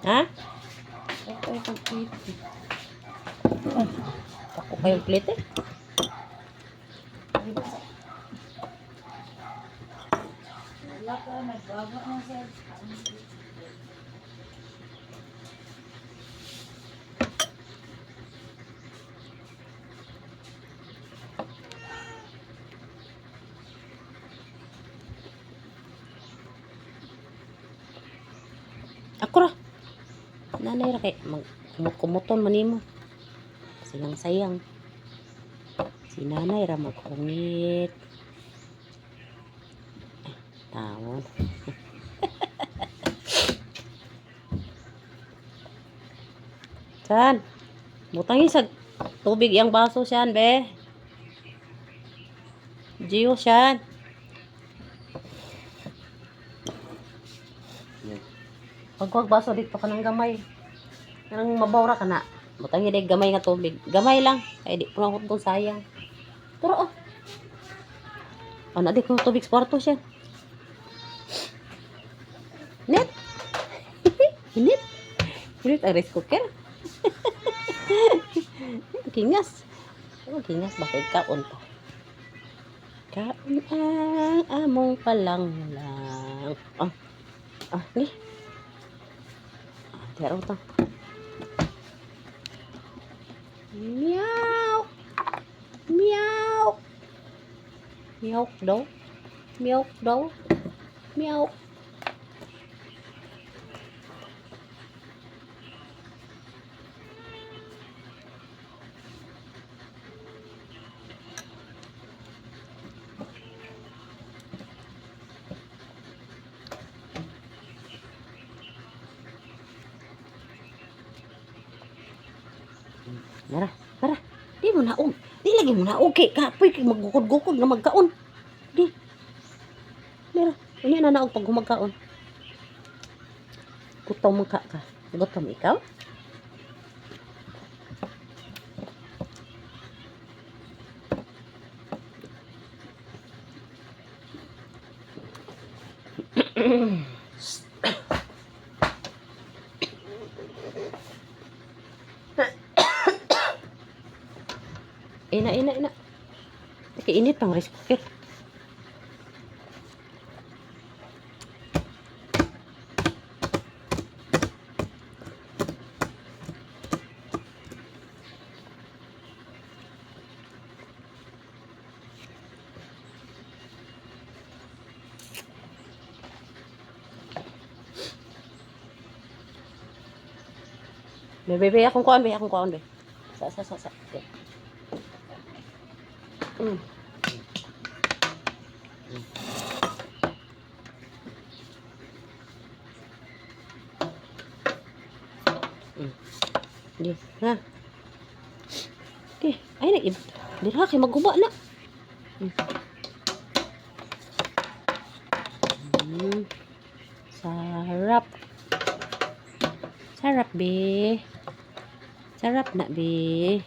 Ha? Ako yung plate. Ako kayong plate eh. Wala ka, nagbago na siya. Ako ra. Nanay ra kay kumot-kumuton manimo. Silang sayang. Si nanay ra magkungit. Tawon. San? Butangi sa tubig yang baso siyan, be. Jiyo siyan. Pagkuhag baso dito ka ng gamay. Nang mabawra ka na. Butangi day gamay nga tubig. Gamay lang. Ay di po na kung sayang. Turo oh. Ano di ko tubig sa kwarto siya. Net. Init. Init ang rice cooker. Kingas. Kingas bakit kaon pa. Kaon ang among palang lang. Ni. Tara utang. Meow. Meow. Meow daw. Meow daw. Meow. Nara, nara. Di mo na Di lagi mo na okay. Kapoy kay magukod-gukod na magkaon. Di. Nara, unya na naog pag humagkaon. Gutom ka ka. Gutom ikaw? Ina. Init pang rice cooker. Bebe, akong kuan, be. Sa. Di, ha. Di, ay na dira kay maguba na. Sarap. Sarap, be. Sarap na, be.